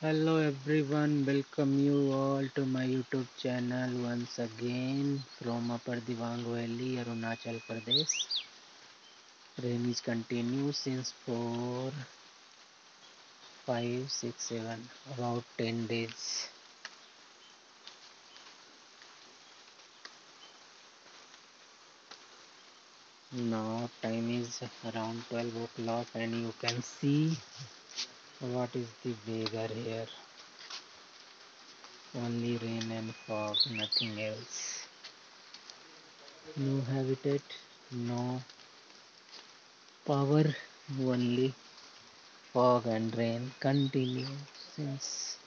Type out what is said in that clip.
Hello everyone, welcome you all to my YouTube channel once again from Upper Diwang Valley, Arunachal Pradesh. Rain is continuous since 4, 5, 6, 7, about 10 days. Now time is around 12 o'clock and you can see what is the weather here. Only rain and fog, nothing else. No habitat, no power, only fog and rain continue since